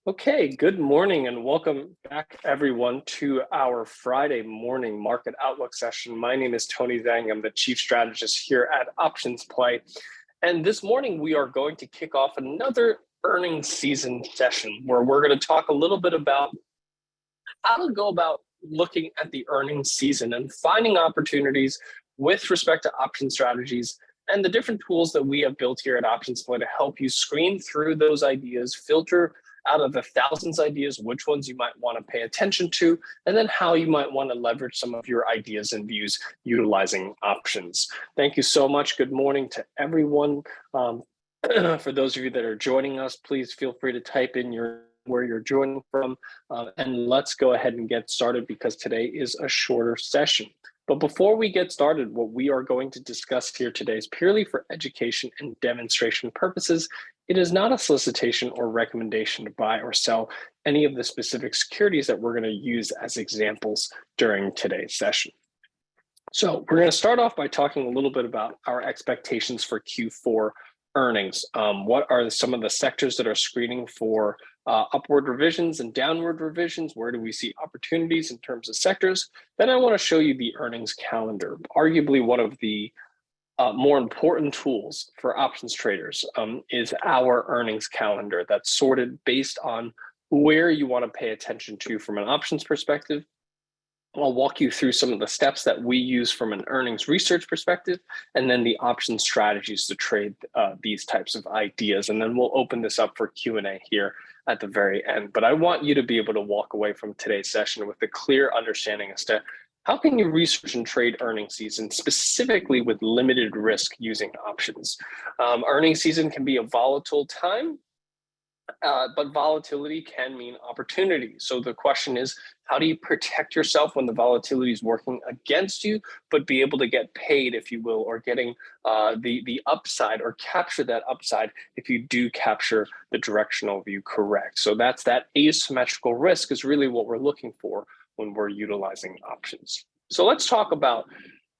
Okay, good morning and welcome back everyone to our Friday morning market outlook session. My name is Tony Zhang. I'm the Chief Strategist here at OptionsPlay. And this morning we are going to kick off another earnings season session where we're going to talk a little bit about how to go about looking at the earnings season and finding opportunities with respect to option strategies and the different tools that we have built here at OptionsPlay to help you screen through those ideas, filter out of the thousands of ideas, which ones you might want to pay attention to, and then how you might want to leverage some of your ideas and views utilizing options. Thank you so much. Good morning to everyone. For those of you that are joining us, please feel free to type in where you're joining from, and let's go ahead and get started because today is a shorter session. But before we get started, what we are going to discuss here today is purely for education and demonstration purposes. It is not a solicitation or recommendation to buy or sell any of the specific securities that we're going to use as examples during today's session. So we're going to start off by talking a little bit about our expectations for Q4 earnings. What are some of the sectors that are screening for upward revisions and downward revisions? Where do we see opportunities in terms of sectors? Then I want to show you the earnings calendar, arguably one of the more important tools for options traders is our earnings calendar that's sorted based on where you want to pay attention to from an options perspective. I'll walk you through some of the steps that we use from an earnings research perspective, and then the option strategies to trade these types of ideas. And then we'll open this up for Q&A here at the very end. But I want you to be able to walk away from today's session with a clear understanding as to how can you research and trade earnings season, specifically with limited risk using options. Earnings season can be a volatile time, but volatility can mean opportunity. So the question is, how do you protect yourself when the volatility is working against you, but be able to get paid, if you will, or getting the upside or capture that upside if you do capture the directional view correct. So that's that asymmetrical risk is really what we're looking for when we're utilizing options. So let's talk about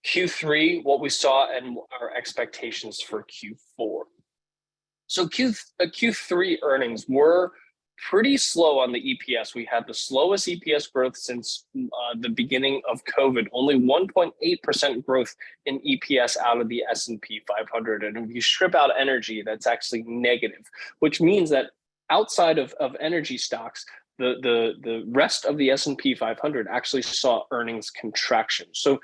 Q3, what we saw, and our expectations for Q4. So Q3 earnings were pretty slow on the EPS. We had the slowest EPS growth since the beginning of COVID, only 1.8% growth in EPS out of the S&P 500. And if you strip out energy, that's actually negative, which means that outside of energy stocks, the rest of the S&P 500 actually saw earnings contraction. So,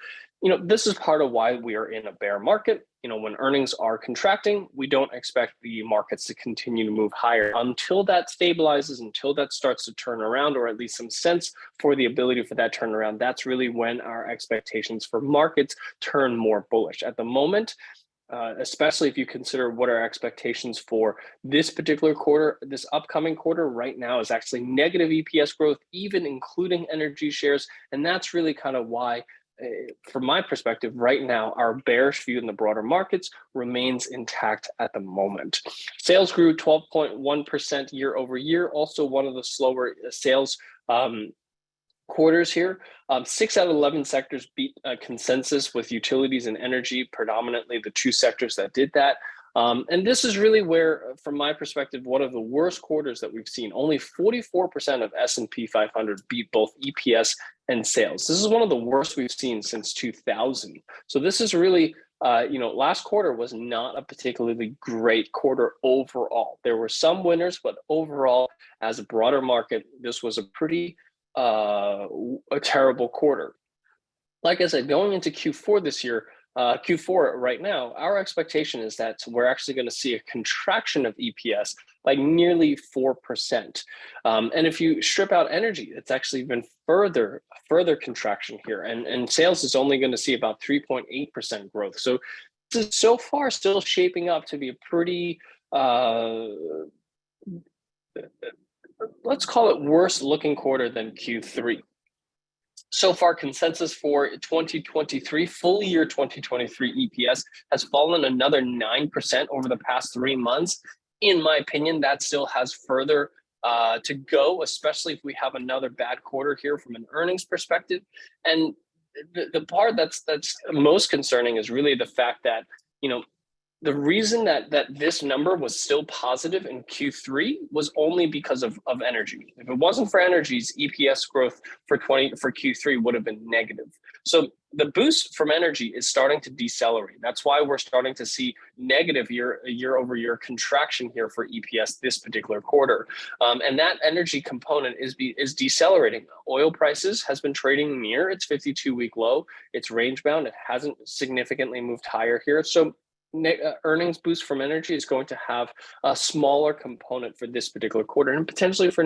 this is part of why we are in a bear market. When earnings are contracting, we don't expect the markets to continue to move higher until that stabilizes, until that starts to turn around, or at least some sense for the ability for that turnaround. That's really when our expectations for markets turn more bullish. At the moment, especially if you consider what our expectations for this particular quarter, this upcoming quarter right now is actually negative EPS growth, even including energy shares. And that's really kind of why, from my perspective, right now, our bearish view in the broader markets remains intact at the moment. Sales grew 12.1% year over year, also one of the slower sales quarters here. 6 out of 11 sectors beat consensus, with utilities and energy predominantly the two sectors that did that. And this is really where, from my perspective, one of the worst quarters that we've seen. Only 44% of S&P 500 beat both EPS and sales. This is one of the worst we've seen since 2000. So this is really, last quarter was not a particularly great quarter overall. There were some winners, but overall, as a broader market, this was a pretty a terrible quarter. Like I said, going into Q4 this year, Q4 right now, our expectation is that we're actually going to see a contraction of EPS by nearly 4%. And if you strip out energy, it's actually been further contraction here. And sales is only going to see about 3.8% growth. So this is so far still shaping up to be a pretty, let's call it worse looking quarter than Q3. So far, consensus for 2023, full year 2023 EPS has fallen another 9% over the past 3 months. In my opinion, that still has further to go, especially if we have another bad quarter here from an earnings perspective. And the part that's most concerning is really the fact that, the reason that this number was still positive in Q3 was only because of energy. If it wasn't for energies, EPS growth for Q3 would have been negative. So the boost from energy is starting to decelerate. That's why we're starting to see negative year-over-year contraction here for EPS this particular quarter. And that energy component is decelerating. Oil prices has been trading near its 52-week low. It's range bound. It hasn't significantly moved higher here. So earnings boost from energy is going to have a smaller component for this particular quarter and potentially for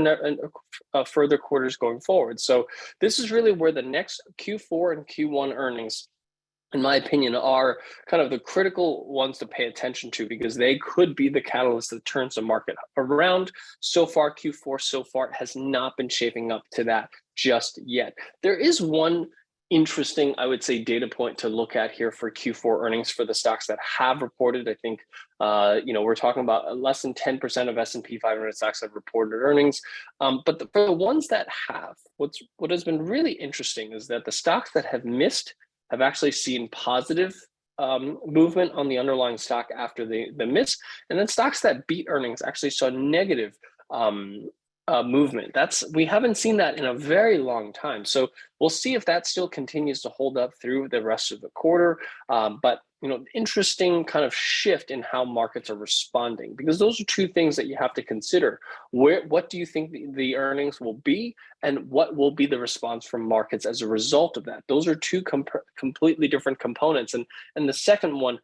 further quarters going forward. So this is really where the next Q4 and Q1 earnings, in my opinion, are kind of the critical ones to pay attention to, because they could be the catalyst that turns the market around. So far, Q4 so far has not been shaping up to that just yet. There is one interesting, I would say, data point to look at here for Q4 earnings for the stocks that have reported. I think, we're talking about less than 10% of S&P 500 stocks have reported earnings. But for the ones that have, what has been really interesting is that the stocks that have missed have actually seen positive movement on the underlying stock after the miss. And then stocks that beat earnings actually saw negative movement. We haven't seen that in a very long time. So we'll see if that still continues to hold up through the rest of the quarter. But interesting kind of shift in how markets are responding, because those are two things that you have to consider. What do you think the earnings will be, and what will be the response from markets as a result of that? Those are two completely different components. And the second one,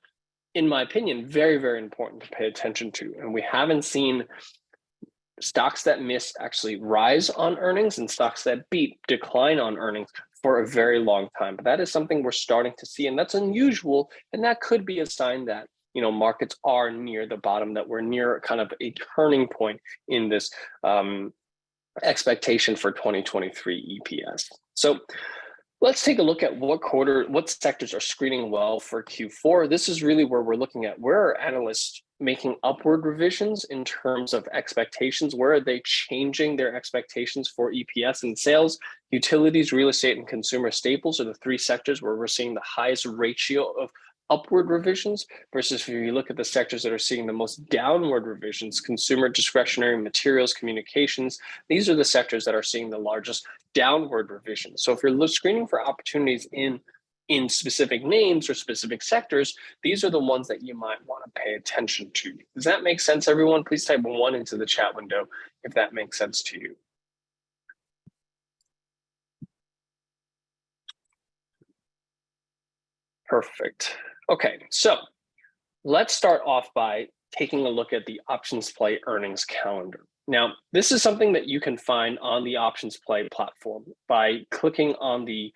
in my opinion, very, very important to pay attention to. And we haven't seen stocks that miss actually rise on earnings and stocks that beat decline on earnings for a very long time. But that is something we're starting to see, and that's unusual. And that could be a sign that, markets are near the bottom, that we're near kind of a turning point in this expectation for 2023 EPS. So let's take a look at what sectors are screening well for Q4. This is really where we're looking at where are analysts making upward revisions in terms of expectations. Where are they changing their expectations for EPS and sales? Utilities, real estate, and consumer staples are the three sectors where we're seeing the highest ratio of upward revisions, versus if you look at the sectors that are seeing the most downward revisions, consumer discretionary, materials, communications, these are the sectors that are seeing the largest downward revisions. So if you're screening for opportunities in specific names or specific sectors, these are the ones that you might want to pay attention to. Does that make sense, everyone? Please type 1 into the chat window if that makes sense to you. Perfect. Okay, so let's start off by taking a look at the OptionsPlay earnings calendar. Now, this is something that you can find on the OptionsPlay platform by clicking on the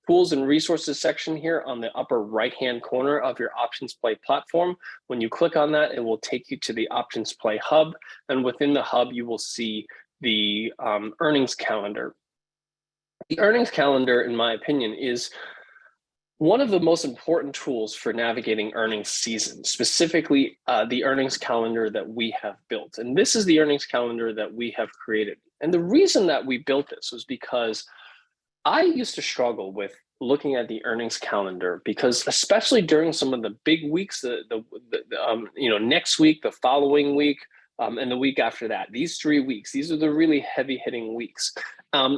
tools and resources section here on the upper right-hand corner of your OptionsPlay platform. When you click on that, it will take you to the OptionsPlay hub, and within the hub, you will see the earnings calendar. The earnings calendar, in my opinion, is one of the most important tools for navigating earnings season, specifically the earnings calendar that we have built. And this is the earnings calendar that we have created. And the reason that we built this was because I used to struggle with looking at the earnings calendar, because especially during some of the big weeks, next week, the following week, and the week after that, these 3 weeks, these are the really heavy hitting weeks.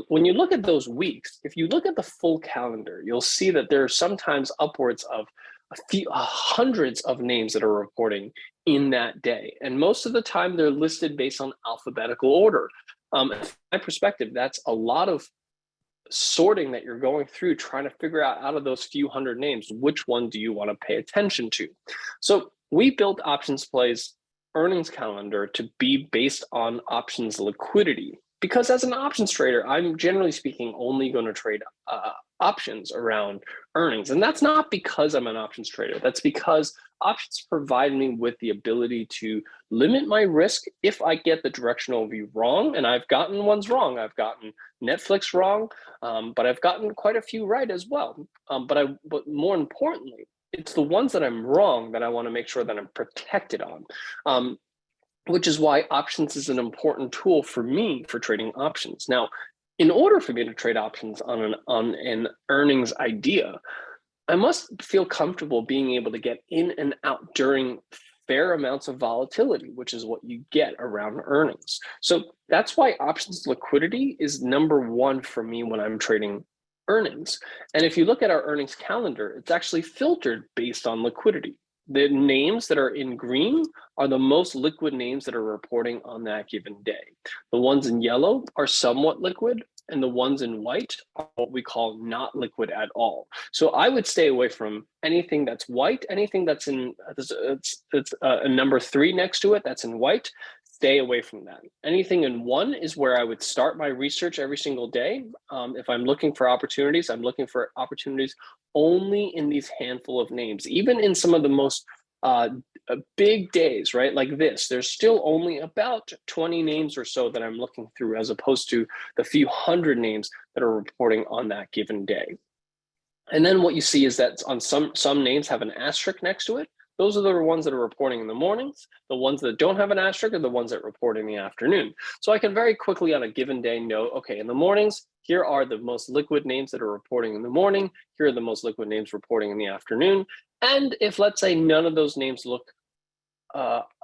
When you look at those weeks, if you look at the full calendar, you'll see that there are sometimes upwards of hundreds of names that are reporting in that day. And most of the time they're listed based on alphabetical order. From my perspective, that's a lot of sorting that you're going through, trying to figure out of those few hundred names, which one do you want to pay attention to? So we built OptionsPlay's earnings calendar to be based on options liquidity, because as an options trader, I'm generally speaking only going to trade options around earnings. And that's not because I'm an options trader. That's because options provide me with the ability to limit my risk if I get the directional view wrong. And I've gotten ones wrong. I've gotten Netflix wrong, but I've gotten quite a few right as well. But more importantly, it's the ones that I'm wrong that I want to make sure that I'm protected on. Which is why options is an important tool for me for trading options. Now, in order for me to trade options on an earnings idea, I must feel comfortable being able to get in and out during fair amounts of volatility, which is what you get around earnings. So that's why options liquidity is number one for me when I'm trading earnings. And if you look at our earnings calendar, it's actually filtered based on liquidity. The names that are in green are the most liquid names that are reporting on that given day. The ones in yellow are somewhat liquid, and the ones in white are what we call not liquid at all. So I would stay away from anything that's white, anything that's in it's a number 3 next to it that's in white. Stay away from that. Anything in 1 is where I would start my research every single day. If I'm looking for opportunities, I'm looking for opportunities only in these handful of names. Even in some of the most big days, right? Like this, there's still only about 20 names or so that I'm looking through, as opposed to the few hundred names that are reporting on that given day. And then what you see is that on some names have an asterisk next to it. Those are the ones that are reporting in the mornings. The ones that don't have an asterisk are the ones that report in the afternoon. So I can very quickly on a given day know, okay, in the mornings, here are the most liquid names that are reporting in the morning. Here are the most liquid names reporting in the afternoon. And if, let's say, none of those names look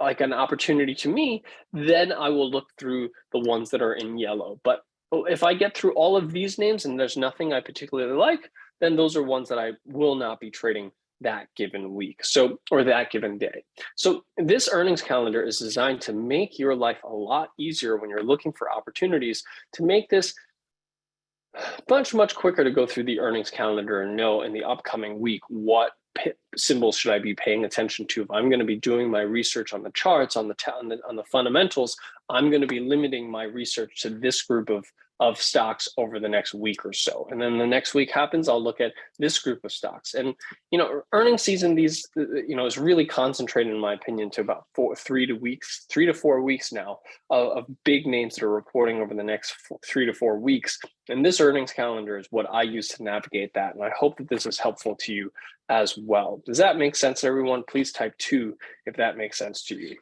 like an opportunity to me, then I will look through the ones that are in yellow. But if I get through all of these names and there's nothing I particularly like, then those are ones that I will not be trading that given week, or that given day. So this earnings calendar is designed to make your life a lot easier when you're looking for opportunities, to make this much quicker to go through the earnings calendar and know in the upcoming week what symbols should I be paying attention to. If I'm going to be doing my research on the charts, on the fundamentals, I'm going to be limiting my research to this group of stocks over the next week or so. And then the next week happens, I'll look at this group of stocks. And, earnings season, is really concentrated, in my opinion, to about 3 to 4 weeks now of big names that are reporting over the next 3 to 4 weeks. And this earnings calendar is what I use to navigate that. And I hope that this is helpful to you as well. Does that make sense, everyone? Please type 2 if that makes sense to you.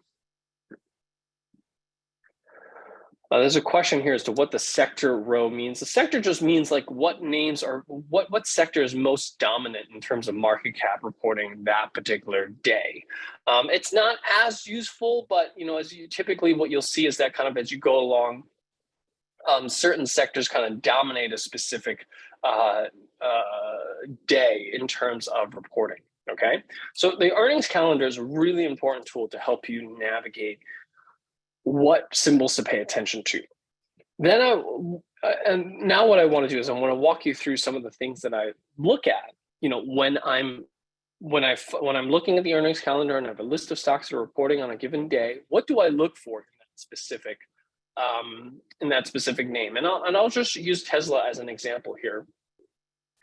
There's a question here as to what the sector row means. The sector just means like what names are, what sector is most dominant in terms of market cap reporting that particular day. It's not as useful, but as you typically, what you'll see is that kind of as you go along, certain sectors kind of dominate a specific day in terms of reporting. Okay, so the earnings calendar is a really important tool to help you navigate what symbols to pay attention to. Then and now what I want to do is I want to walk you through some of the things that I look at, when I'm looking at the earnings calendar and I have a list of stocks that are reporting on a given day. What do I look for in that specific name? And I'll just use Tesla as an example here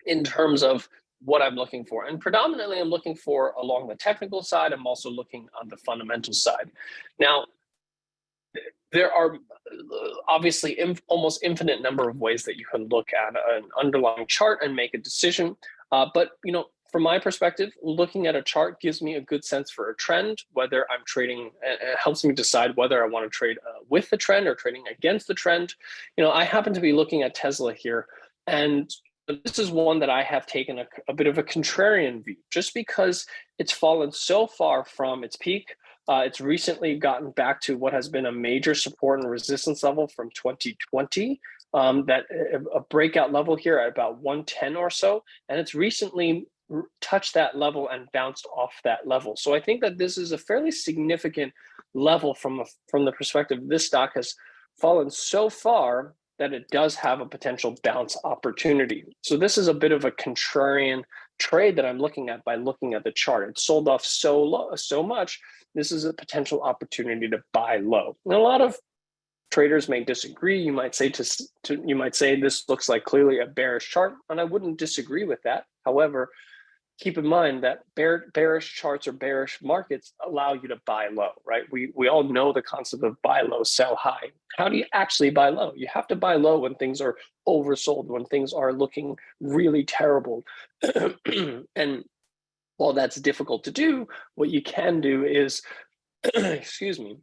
in terms of what I'm looking for. And predominantly I'm looking for along the technical side. I'm also looking on the fundamental side. Now, there are obviously almost infinite number of ways that you can look at an underlying chart and make a decision. But from my perspective, looking at a chart gives me a good sense for a trend, whether I'm trading. It helps me decide whether I want to trade with the trend or trading against the trend. I happen to be looking at Tesla here, and this is one that I have taken a bit of a contrarian view, just because it's fallen so far from its peak. It's recently gotten back to what has been a major support and resistance level from 2020, that a breakout level here at about 110 or so, and it's recently touched that level and bounced off that level. So I think that this is a fairly significant level from the perspective this stock has fallen so far that it does have a potential bounce opportunity. So this is a bit of a contrarian trade that I'm looking at by looking at the chart. It sold off so much. This is a potential opportunity to buy low. And a lot of traders may disagree. You might say you might say this looks like clearly a bearish chart, and I wouldn't disagree with that. However, keep in mind that bearish charts or bearish markets allow you to buy low, right? We all know the concept of buy low, sell high. How do you actually buy low? You have to buy low when things are oversold, when things are looking really terrible. And while that's difficult to do, what you can do is, excuse me,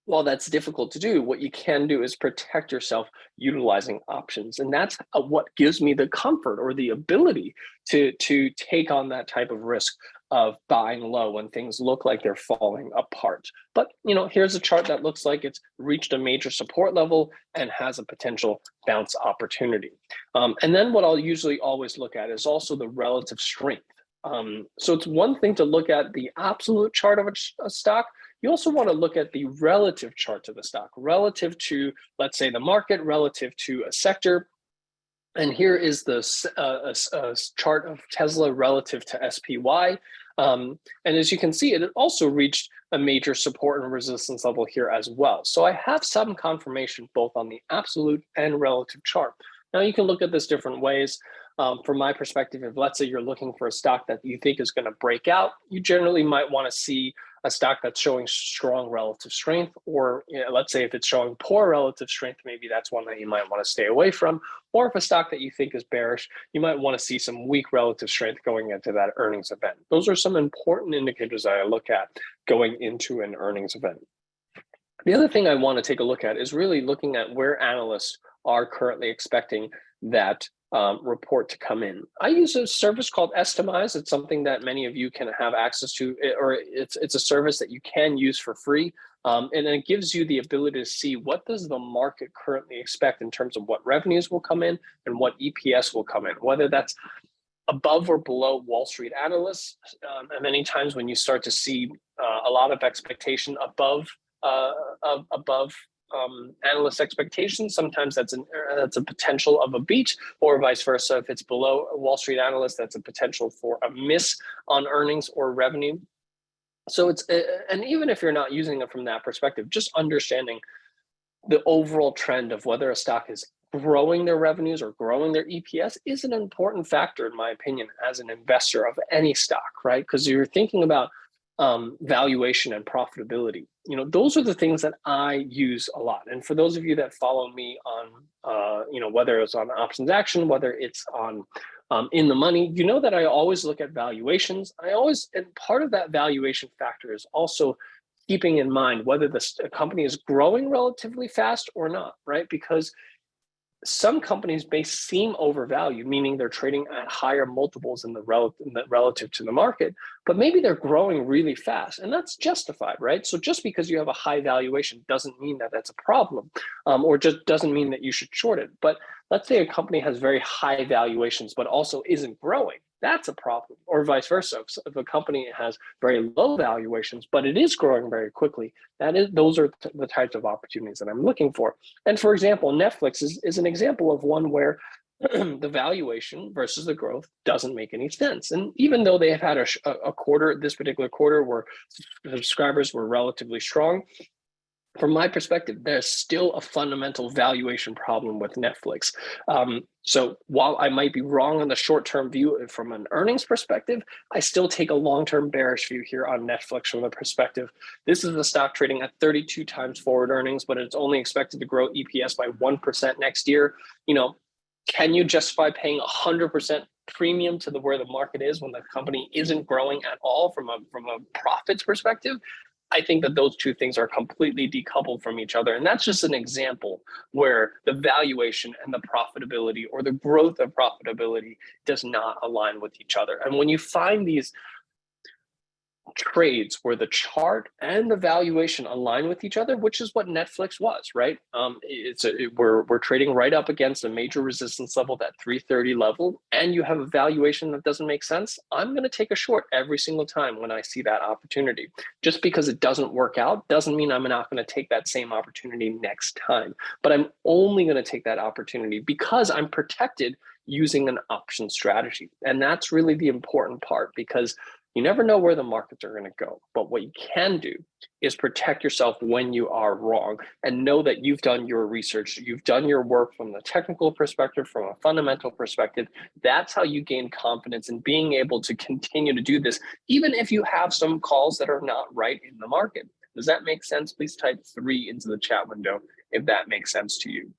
While that's difficult to do, what you can do is protect yourself utilizing options. And that's what gives me the comfort or the ability to take on that type of risk of buying low when things look like they're falling apart. But here's a chart that looks like it's reached a major support level and has a potential bounce opportunity. And then what I'll usually always look at is also the relative strength. So it's one thing to look at the absolute chart of a stock. You also want to look at the relative chart to the stock, relative to, let's say, the market, relative to a sector. And here is the chart of Tesla relative to SPY. And as you can see, it also reached a major support and resistance level here as well. So I have some confirmation both on the absolute and relative chart. Now you can look at this different ways. From my perspective, if let's say you're looking for a stock that you think is going to break out, you generally might want to see a stock that's showing strong relative strength, or let's say if it's showing poor relative strength, maybe that's one that you might want to stay away from. Or if a stock that you think is bearish, you might want to see some weak relative strength going into that earnings event. Those are some important indicators that I look at going into an earnings event. The other thing I want to take a look at is really looking at where analysts are currently expecting that report to come in. I use a service called Estimize. It's something that many of you can have access to, or it's a service that you can use for free. And it gives you the ability to see what does the market currently expect in terms of what revenues will come in and what EPS will come in, whether that's above or below Wall Street analysts. And many times when you start to see a lot of expectation above analyst expectations, sometimes that's a potential of a beat, or vice versa. If it's below Wall Street analyst, that's a potential for a miss on earnings or revenue. So and even if you're not using it from that perspective, just understanding the overall trend of whether a stock is growing their revenues or growing their EPS is an important factor, in my opinion, as an investor of any stock, right? Because you're thinking about valuation and profitability. Those are the things that I use a lot. And for those of you that follow me on, whether it's on Options Action, whether it's on In the Money, you know that I always look at valuations. And part of that valuation factor is also keeping in mind whether the company is growing relatively fast or not, right? Because some companies may seem overvalued, meaning they're trading at higher multiples in the relative to the market, but maybe they're growing really fast, and that's justified, right? So just because you have a high valuation doesn't mean that that's a problem, or just doesn't mean that you should short it. But let's say a company has very high valuations, but also isn't growing. That's a problem, or vice versa. If a company has very low valuations, but it is growing very quickly, those are the types of opportunities that I'm looking for. And for example, Netflix is an example of one where the valuation versus the growth doesn't make any sense. And even though they have had a quarter, this particular quarter, where subscribers were relatively strong, from my perspective, there's still a fundamental valuation problem with Netflix. So while I might be wrong on the short-term view from an earnings perspective, I still take a long-term bearish view here on Netflix from the perspective. This is the stock trading at 32 times forward earnings, but it's only expected to grow EPS by 1% next year. Can you justify paying 100% premium to where the market is when the company isn't growing at all from a profits perspective? I think that those two things are completely decoupled from each other. And that's just an example where the valuation and the profitability, or the growth of profitability, does not align with each other. And when you find these trades where the chart and the valuation align with each other, which is what Netflix was, right? We're trading right up against a major resistance level, that 330 level, and you have a valuation that doesn't make sense. I'm going to take a short every single time when I see that opportunity. Just because it doesn't work out doesn't mean I'm not going to take that same opportunity next time, but I'm only going to take that opportunity because I'm protected using an option strategy. And that's really the important part, because you never know where the markets are going to go. But what you can do is protect yourself when you are wrong, and know that you've done your research, you've done your work from the technical perspective, from a fundamental perspective. That's how you gain confidence in being able to continue to do this, even if you have some calls that are not right in the market. Does that make sense? Please type 3 into the chat window if that makes sense to you.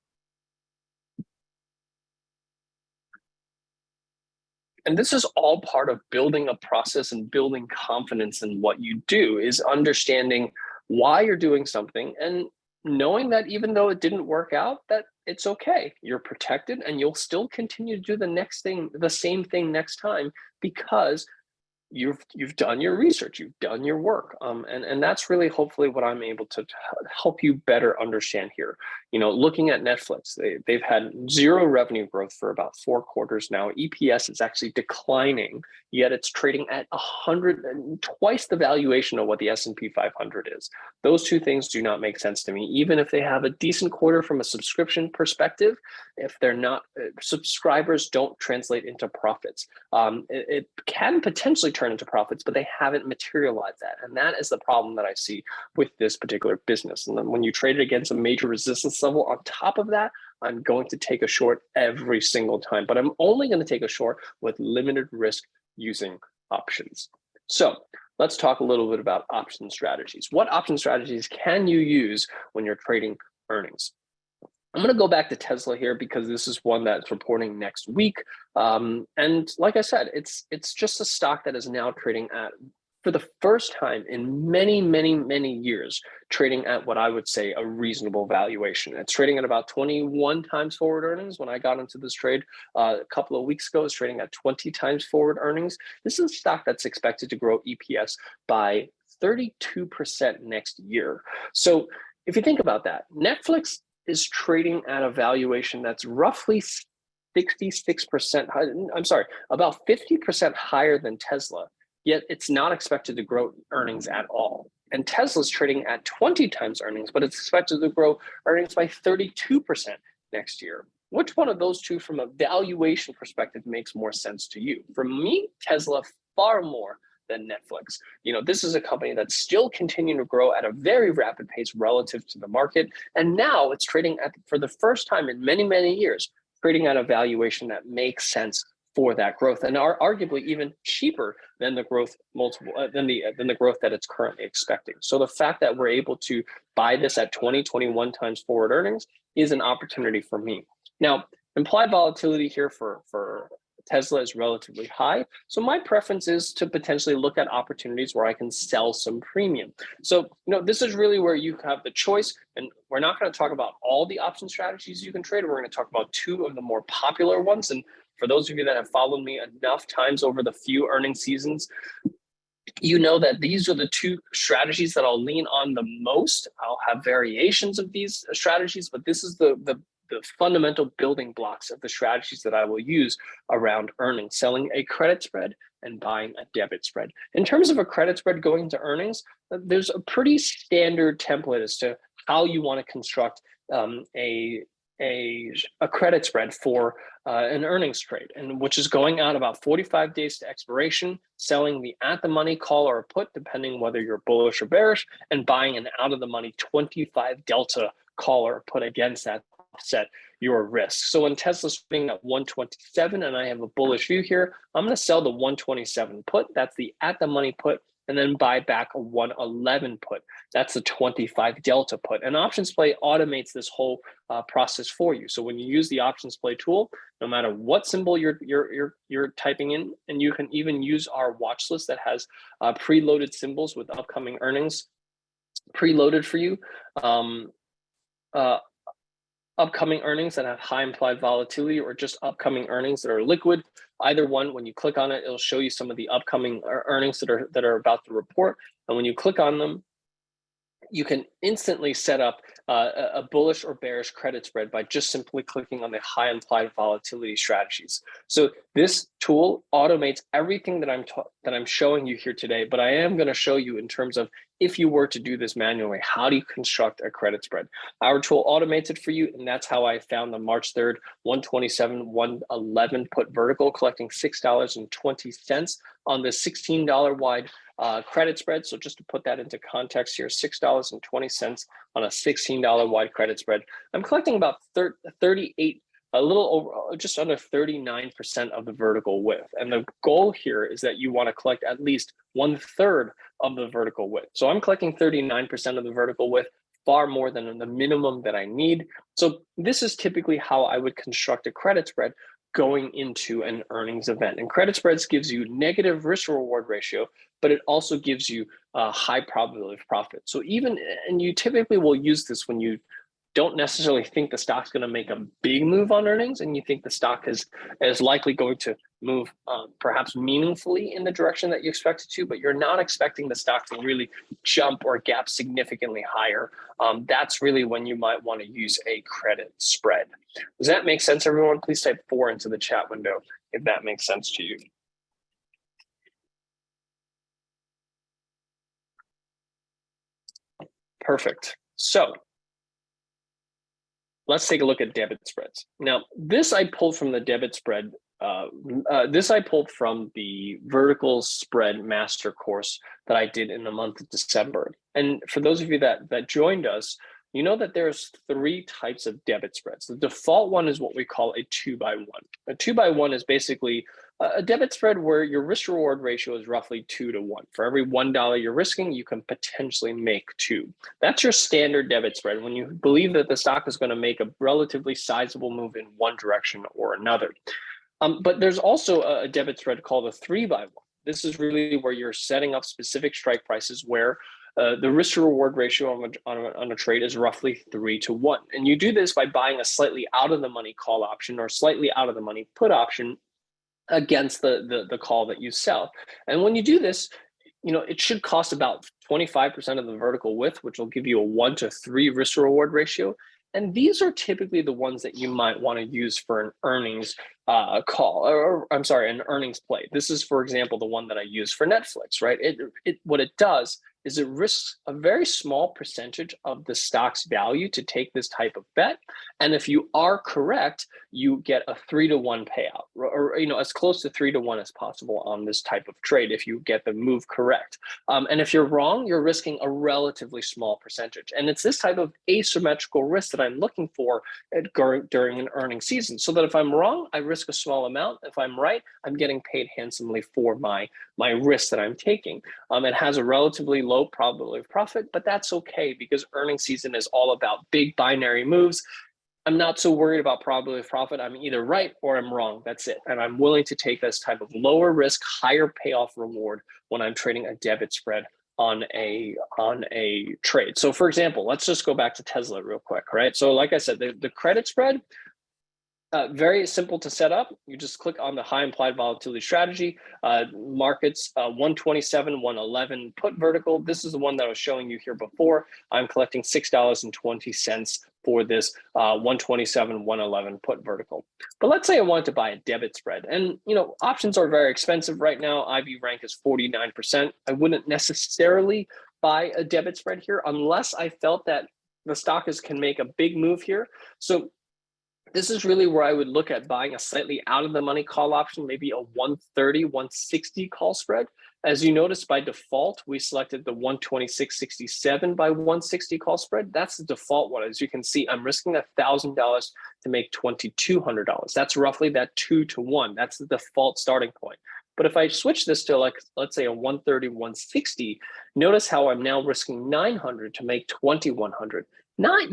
And this is all part of building a process and building confidence in what you do, is understanding why you're doing something, and knowing that even though it didn't work out, that it's okay. You're protected and you'll still continue to do the same thing next time, because you've done your research, you've done your work, and that's really hopefully what I'm able to help you better understand here. Looking at Netflix, they've had zero revenue growth for about 4 quarters now. EPS is actually declining, yet it's trading at 100 and twice the valuation of what the S&P 500 is. Those two things do not make sense to me. Even if they have a decent quarter from a subscription perspective, if they're not, subscribers don't translate into profits. It can potentially turn into profits, but they haven't materialized that. And that is the problem that I see with this particular business. And then when you trade it against a major resistance level on top of that, I'm going to take a short every single time, but I'm only going to take a short with limited risk using options. So let's talk a little bit about option strategies. What option strategies can you use when you're trading earnings? I'm going to go back to Tesla here because this is one that's reporting next week. And like I said, it's just a stock that is now trading at, for the first time in many, many, many years, trading at what I would say a reasonable valuation. It's trading at about 21 times forward earnings. When I got into this trade a couple of weeks ago, it's trading at 20 times forward earnings. This is a stock that's expected to grow EPS by 32% next year. So if you think about that, Netflix is trading at a valuation that's roughly 66%, I'm sorry, about 50% higher than Tesla, yet it's not expected to grow earnings at all. And Tesla's trading at 20 times earnings, but it's expected to grow earnings by 32% next year. Which one of those two from a valuation perspective makes more sense to you? For me, Tesla far more than Netflix. This is a company that's still continuing to grow at a very rapid pace relative to the market. And now it's trading at, for the first time in many, many years, trading at a valuation that makes sense for that growth, and are arguably even cheaper than the growth multiple, than the growth that it's currently expecting. So the fact that we're able to buy this at 21 times forward earnings is an opportunity for me. Now, implied volatility here for Tesla is relatively high. So my preference is to potentially look at opportunities where I can sell some premium. So, this is really where you have the choice. And we're not going to talk about all the option strategies you can trade. We're going to talk about 2 of the more popular ones. And for those of you that have followed me enough times over the few earnings seasons, you know that these are the 2 strategies that I'll lean on the most. I'll have variations of these strategies, but this is the fundamental building blocks of the strategies that I will use around earnings: selling a credit spread and buying a debit spread. In terms of a credit spread going to earnings, there's a pretty standard template as to how you want to construct a credit spread for an earnings trade, and which is going out about 45 days to expiration, selling the at the money call or put, depending whether you're bullish or bearish, and buying an out of the money 25 delta call or put against that, offset your risk. So when Tesla's trading at 127 and I have a bullish view here, I'm going to sell the 127 put. That's the at the money put, and then buy back a 111 put. That's the 25 delta put. And OptionsPlay automates this whole process for you. So when you use the OptionsPlay tool, no matter what symbol you're typing in, and you can even use our watch list that has preloaded symbols with upcoming earnings preloaded for you. Upcoming earnings that have high implied volatility, or just upcoming earnings that are liquid. Either one, when you click on it, it'll show you some of the upcoming earnings that are about to report. And when you click on them, you can instantly set up a bullish or bearish credit spread by just simply clicking on the high implied volatility strategies. So this tool automates everything that I'm showing you here today, but I am going to show you in terms of, if you were to do this manually, how do you construct a credit spread? Our tool automates it for you, and that's how I found the March 3rd 127 111 put vertical, collecting $6.20 on the $16 wide credit spread. So just to put that into context here, $6.20 on a $16 wide credit spread. I'm collecting about 38, a little over, just under 39% of the vertical width. And the goal here is that you want to collect at least 1/3 of the vertical width. So I'm collecting 39% of the vertical width, far more than the minimum that I need. So this is typically how I would construct a credit spread going into an earnings event. And credit spreads gives you negative risk reward ratio, but it also gives you a high probability of profit. So and you typically will use this when you don't necessarily think the stock's going to make a big move on earnings, and you think the stock is likely going to move perhaps meaningfully in the direction that you expect it to, but you're not expecting the stock to really jump or gap significantly higher. That's really when you might want to use a credit spread. Does that make sense, everyone? Please type 4 into the chat window if that makes sense to you. Perfect. So let's take a look at debit spreads. Now, this I pulled from the debit spread. This I pulled from the vertical spread master course that I did in the month of December. And for those of you that joined us, you know that there's 3 types of debit spreads. The default one is what we call a 2x1. A 2x1 is basically a debit spread where your risk reward ratio is roughly 2 to 1. For every $1 you're risking, you can potentially make 2. That's your standard debit spread when you believe that the stock is going to make a relatively sizable move in one direction or another. But there's also a debit spread called a 3x1. This is really where you're setting up specific strike prices where the risk to reward ratio on a trade is roughly 3 to 1. And you do this by buying a slightly out of the money call option or slightly out of the money put option against the call that you sell. And when you do this, it should cost about 25% of the vertical width, which will give you a 1 to 3 risk to reward ratio. And these are typically the ones that you might want to use for an earnings an earnings play. This is, for example, the one that I use for Netflix, right? What it does is it risks a very small percentage of the stock's value to take this type of bet. And if you are correct, you get a 3 to 1 payout, or as close to 3 to 1 as possible on this type of trade if you get the move correct. And if you're wrong, you're risking a relatively small percentage. And it's this type of asymmetrical risk that I'm looking for during an earnings season, so that if I'm wrong, I risk a small amount. If I'm right, I'm getting paid handsomely for my risk that I'm taking. It has a relatively low probability of profit, but that's okay because earnings season is all about big binary moves. I'm not so worried about probability of profit. I'm either right or I'm wrong. That's it. And I'm willing to take this type of lower risk, higher payoff reward when I'm trading a debit spread on a trade. So for example, let's just go back to Tesla real quick, right? So like I said, the credit spread, very simple to set up. You just click on the high implied volatility strategy, markets 127, 111 put vertical. This is the one that I was showing you here before. I'm collecting $6.20 for this 127, 111 put vertical. But let's say I wanted to buy a debit spread, and options are very expensive right now. IV rank is 49%. I wouldn't necessarily buy a debit spread here unless I felt that the stock can make a big move here. So this is really where I would look at buying a slightly out of the money call option, maybe a 130, 160 call spread. As you notice, by default, we selected the 126.67 by 160 call spread. That's the default one. As you can see, I'm risking $1,000 to make $2,200. That's roughly that 2 to 1. That's the default starting point. But if I switch this to, let's say a 130, 160, notice how I'm now risking $900 to make $2,100. Not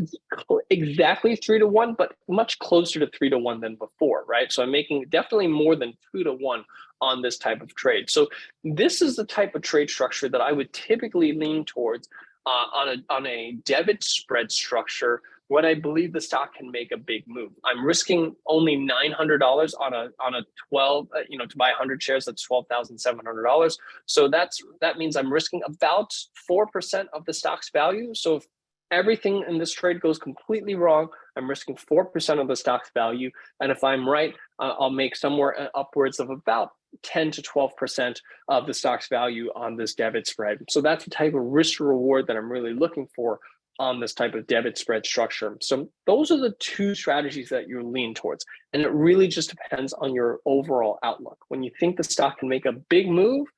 exactly 3 to 1, but much closer to 3 to 1 than before, right? So I'm making definitely more than 2 to 1 on this type of trade. So this is the type of trade structure that I would typically lean towards on a debit spread structure when I believe the stock can make a big move. I'm risking only $900 on a 12, to buy 100 shares. That's $12,700. So that means I'm risking about 4% of the stock's value. So if everything in this trade goes completely wrong, I'm risking 4% of the stock's value. And if I'm right, I'll make somewhere upwards of about 10 to 12% of the stock's value on this debit spread. So that's the type of risk reward that I'm really looking for on this type of debit spread structure. So those are the 2 strategies that you lean towards. And it really just depends on your overall outlook. When you think the stock can make a big move,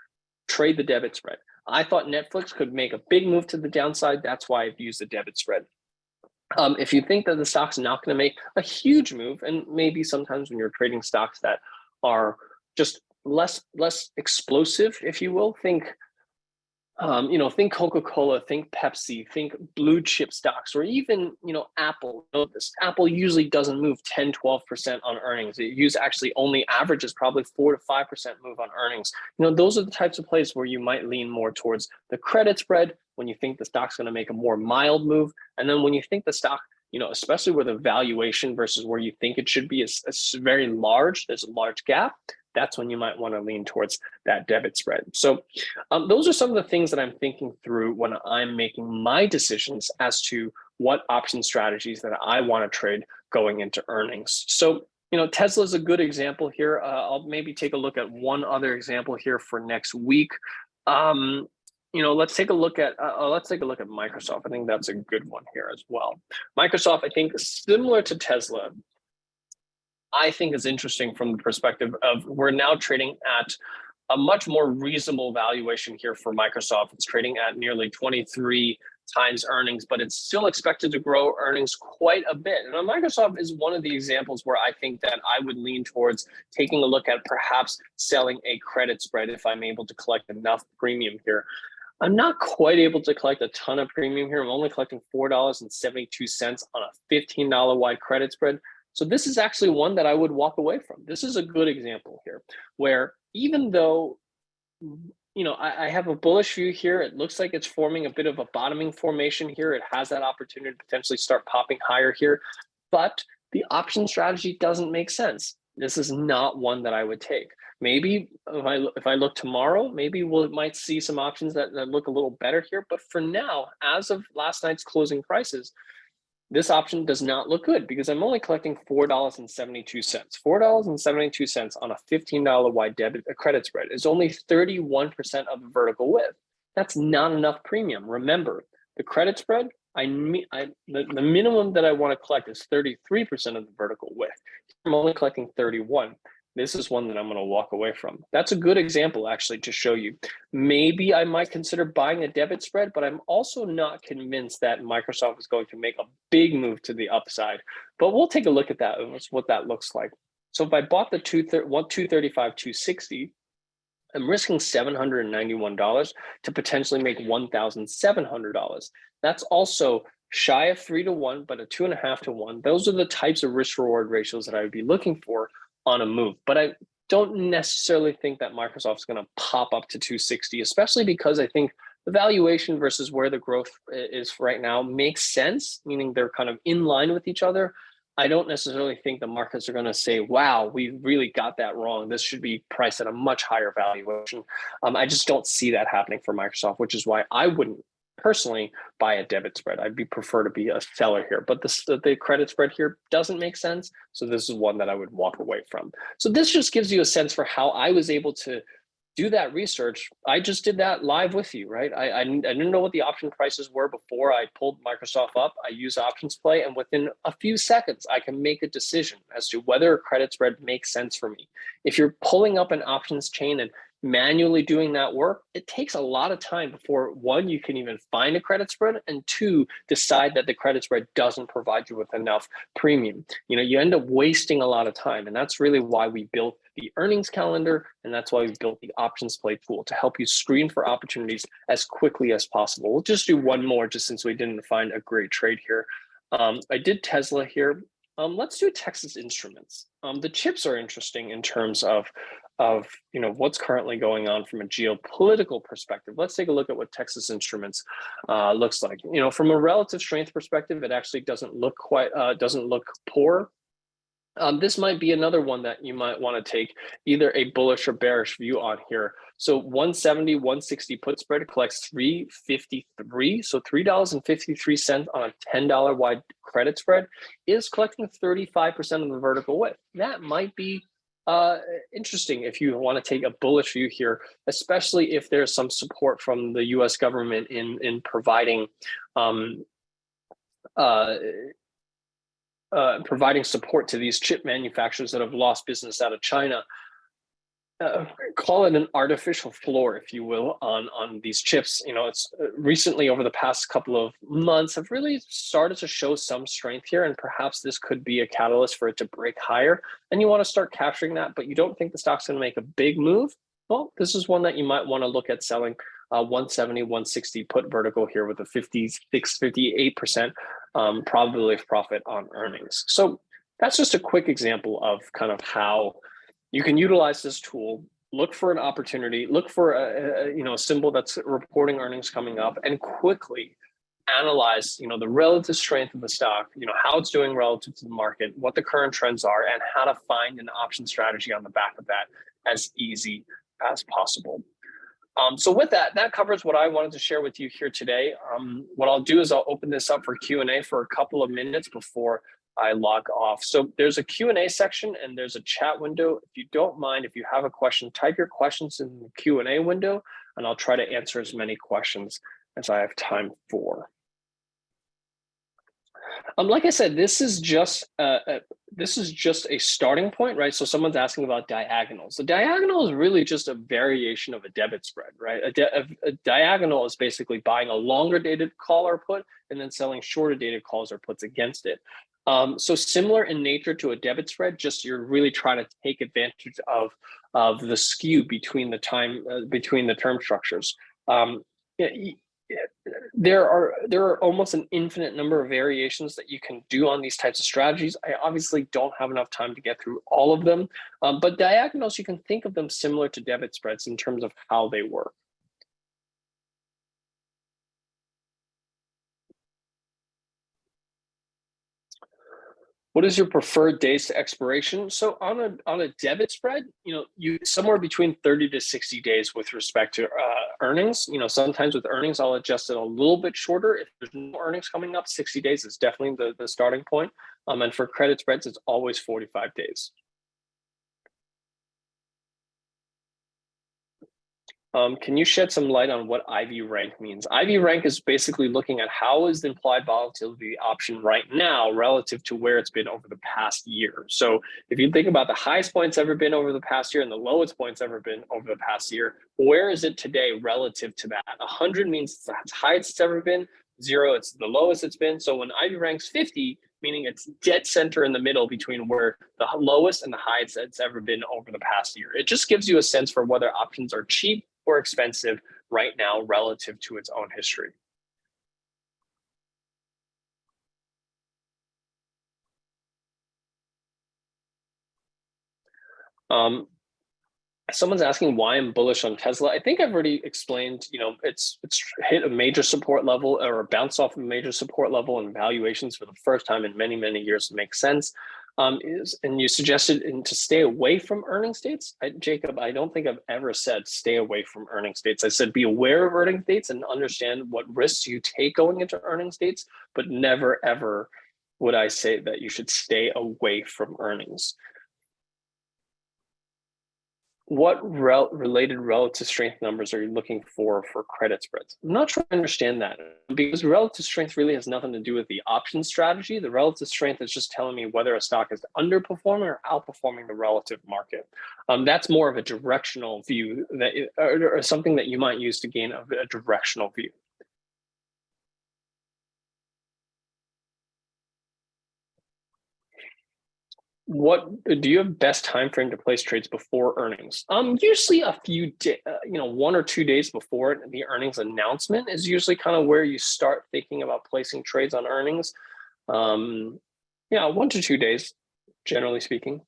trade the debit spread. I thought Netflix could make a big move to the downside. That's why I've used the debit spread. If you think that the stock's not going to make a huge move, and maybe sometimes when you're trading stocks that are just less explosive, if you will, think Think Coca-Cola, think Pepsi, think blue chip stocks, or even, Apple. This Apple usually doesn't move 10, 12% on earnings. It actually only averages probably 4 to 5% move on earnings. Those are the types of plays where you might lean more towards the credit spread when you think the stock's going to make a more mild move. And then when you think the stock, especially where the valuation versus where you think it should be is very large, there's a large gap, that's when you might want to lean towards that debit spread. So those are some of the things that I'm thinking through when I'm making my decisions as to what option strategies that I want to trade going into earnings. So, Tesla is a good example here. I'll maybe take a look at one other example here for next week. Let's take a look at Microsoft. I think that's a good one here as well. Microsoft, I think, similar to Tesla, I think is interesting from the perspective of we're now trading at a much more reasonable valuation here for Microsoft. It's trading at nearly 23 times earnings, but it's still expected to grow earnings quite a bit. And Microsoft is one of the examples where I think that I would lean towards taking a look at perhaps selling a credit spread if I'm able to collect enough premium here. I'm not quite able to collect a ton of premium here. I'm only collecting $4.72 on a $15 wide credit spread. So this is actually one that I would walk away from. This is a good example here where even though, I have a bullish view here, it looks like it's forming a bit of a bottoming formation here. It has that opportunity to potentially start popping higher here, but the option strategy doesn't make sense. This is not one that I would take. Maybe if I look tomorrow, maybe we might see some options that look a little better here. But for now, as of last night's closing prices, this option does not look good because I'm only collecting $4.72. $4.72 on a $15 wide credit spread is only 31% of the vertical width. That's not enough premium. Remember, the credit spread, the minimum that I want to collect is 33% of the vertical width. I'm only collecting 31. This is one that I'm going to walk away from. That's a good example, actually, to show you. Maybe I might consider buying a debit spread, but I'm also not convinced that Microsoft is going to make a big move to the upside. But we'll take a look at that, what that looks like. So if I bought the 235, 260, I'm risking $791 to potentially make $1,700. That's also shy of 3 to 1, but a 2.5 to 1. Those are the types of risk reward ratios that I would be looking for on a move. But I don't necessarily think that Microsoft's going to pop up to 260, especially because I think the valuation versus where the growth is right now makes sense, meaning they're kind of in line with each other. I don't necessarily think the markets are going to say, wow, we really got that wrong. This should be priced at a much higher valuation. I just don't see that happening for Microsoft, which is why I wouldn't personally buy a debit spread. I'd prefer to be a seller here, but the credit spread here doesn't make sense. So this is one that I would walk away from. So this just gives you a sense for how I was able to do that research. I just did that live with you, right? I didn't know what the option prices were before I pulled Microsoft up. I use OptionsPlay, and within a few seconds, I can make a decision as to whether a credit spread makes sense for me. If you're pulling up an options chain and manually doing that work, it takes a lot of time before, one, you can even find a credit spread, and two, decide that the credit spread doesn't provide you with enough premium. You end up wasting a lot of time, and that's really why we built the earnings calendar, and that's why we built the OptionsPlay tool to help you screen for opportunities as quickly as possible. We'll just do one more, just since we didn't find a great trade here. I did Tesla here. Let's do Texas Instruments. The chips are interesting in terms of what's currently going on from a geopolitical perspective. Let's take a look at what Texas Instruments looks like. From a relative strength perspective, it actually doesn't look poor. This might be another one that you might want to take either a bullish or bearish view on here. So 170, 160 put spread collects 353. So $3.53 on a $10 wide credit spread is collecting 35% of the vertical width. That might be interesting if you want to take a bullish view here, especially if there's some support from the US government in providing providing support to these chip manufacturers that have lost business out of China. Call it an artificial floor, if you will, on these chips. It's recently, over the past couple of months, have really started to show some strength here, and perhaps this could be a catalyst for it to break higher. And you want to start capturing that, but you don't think the stock's going to make a big move. Well, this is one that you might want to look at selling 170, 160 put vertical here with a 56, 58% probability of profit on earnings. So that's just a quick example of kind of how you can utilize this tool. Look for an opportunity, look for a symbol that's reporting earnings coming up, and quickly analyze the relative strength of the stock, how it's doing relative to the market, what the current trends are, and how to find an option strategy on the back of that as easy as possible. So with that covers what I wanted to share with you here today. What I'll do is I'll open this up for Q&A for a couple of minutes before I log off. So there's a Q&A section and there's a chat window. If you don't mind, if you have a question, type your questions in the Q&A window, and I'll try to answer as many questions as I have time for. Like I said, this is just a starting point, right? So someone's asking about diagonals. The diagonal is really just a variation of a debit spread, right? A diagonal is basically buying a longer dated call or put and then selling shorter dated calls or puts against it. So similar in nature to a debit spread, just you're really trying to take advantage of the skew between the term structures. There are almost an infinite number of variations that you can do on these types of strategies. I obviously don't have enough time to get through all of them, but diagonals, you can think of them similar to debit spreads in terms of how they work. What is your preferred days to expiration? So on a debit spread, you somewhere between 30 to 60 days with respect to earnings. Sometimes with earnings, I'll adjust it a little bit shorter. If there's no earnings coming up, 60 days is definitely the starting point. And for credit spreads, it's always 45 days. Can you shed some light on what IV rank means? IV rank is basically looking at how is the implied volatility option right now relative to where it's been over the past year. So if you think about the highest points ever been over the past year and the lowest points ever been over the past year, where is it today relative to that? 100 means it's the highest it's ever been. 0, it's the lowest it's been. So when IV ranks 50, meaning it's dead center in the middle between where the lowest and the highest it's ever been over the past year. It just gives you a sense for whether options are cheap or expensive right now relative to its own history. Someone's asking why I'm bullish on Tesla. I think I've already explained, it's hit a major support level or bounced off a major support level, and valuations for the first time in many, many years make sense. And you suggested to stay away from earnings dates. Jacob, I don't think I've ever said stay away from earnings dates. I said be aware of earnings dates and understand what risks you take going into earnings dates, but never, ever would I say that you should stay away from earnings. What related relative strength numbers are you looking for credit spreads? I'm not sure I understand that, because relative strength really has nothing to do with the option strategy. The relative strength is just telling me whether a stock is underperforming or outperforming the relative market. That's more of a directional view or something that you might use to gain a directional view. What do you have best time frame to place trades before earnings? Usually a few 1 or 2 days before the earnings announcement is usually kind of where you start thinking about placing trades on earnings. 1 to 2 days, generally speaking.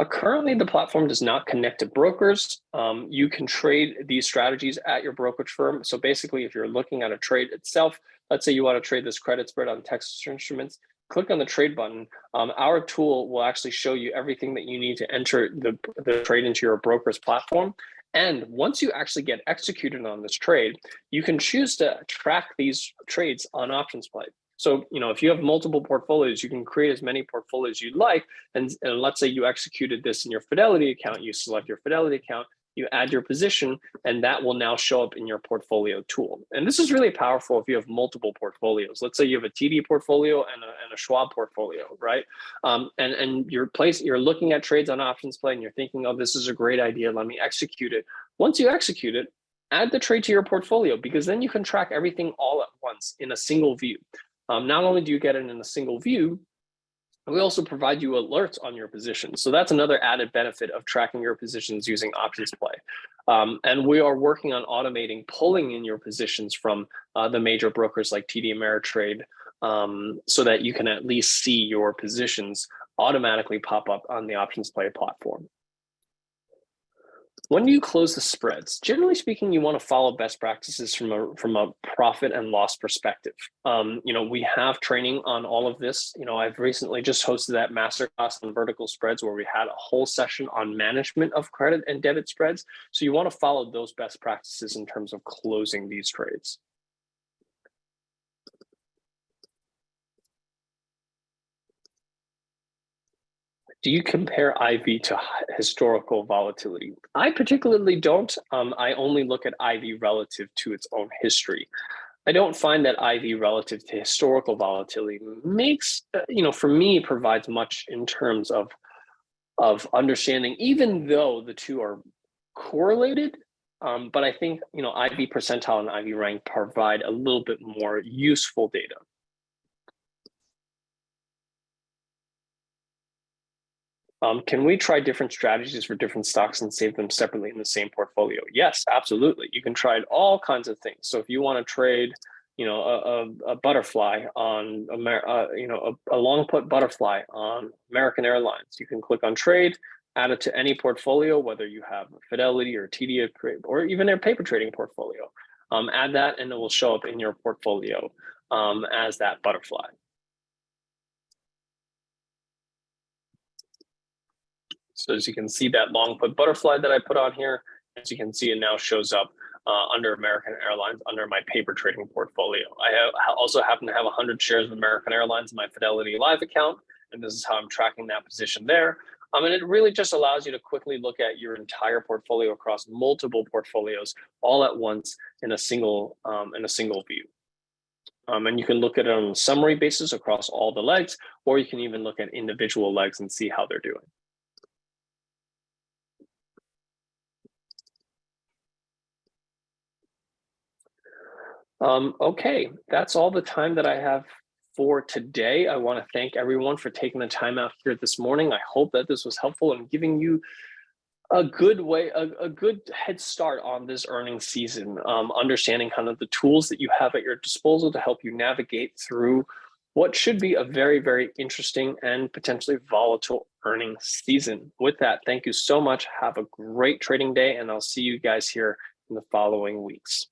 Currently, the platform does not connect to brokers. You can trade these strategies at your brokerage firm. So basically, if you're looking at a trade itself, let's say you want to trade this credit spread on Texas Instruments, click on the trade button. Our tool will actually show you everything that you need to enter the trade into your broker's platform. And once you actually get executed on this trade, you can choose to track these trades on OptionsPlay. So, if you have multiple portfolios, you can create as many portfolios you'd like. And let's say you executed this in your Fidelity account, you select your Fidelity account, you add your position, and that will now show up in your portfolio tool. And this is really powerful if you have multiple portfolios. Let's say you have a TD portfolio and a Schwab portfolio, right? And you're looking at trades on OptionsPlay and you're thinking, oh, this is a great idea, let me execute it. Once you execute it, add the trade to your portfolio, because then you can track everything all at once in a single view. Not only do you get it in a single view, We also provide you alerts on your positions. So that's another added benefit of tracking your positions using OptionsPlay. And we are working on automating pulling in your positions from the major brokers like TD Ameritrade, so that you can at least see your positions automatically pop up on the OptionsPlay platform. When you close the spreads, generally speaking, you want to follow best practices from a profit and loss perspective. We have training on all of this. I've recently just hosted that masterclass on vertical spreads where we had a whole session on management of credit and debit spreads. So you want to follow those best practices in terms of closing these trades. Do you compare IV to historical volatility? I particularly don't. I only look at IV relative to its own history. I don't find that IV relative to historical volatility makes, for me, provides much in terms of understanding, even though the two are correlated. But I think, IV percentile and IV rank provide a little bit more useful data. Can we try different strategies for different stocks and save them separately in the same portfolio? Yes, absolutely. You can try all kinds of things. So if you want to trade, a butterfly on, a long put butterfly on American Airlines, you can click on trade, add it to any portfolio, whether you have Fidelity or TD or even a paper trading portfolio. Add that and it will show up in your portfolio as that butterfly. So as you can see, that long put butterfly that I put on here, as you can see, it now shows up under American Airlines under my paper trading portfolio. I also happen to have 100 shares of American Airlines in my Fidelity Live account, and this is how I'm tracking that position there. And it really just allows you to quickly look at your entire portfolio across multiple portfolios all at once in a single view. And you can look at it on a summary basis across all the legs, or you can even look at individual legs and see how they're doing. Okay, that's all the time that I have for today. I want to thank everyone for taking the time out here this morning. I hope that this was helpful in giving you a good head start on this earnings season, understanding kind of the tools that you have at your disposal to help you navigate through what should be a very, very interesting and potentially volatile earnings season. With that, thank you so much. Have a great trading day, and I'll see you guys here in the following weeks.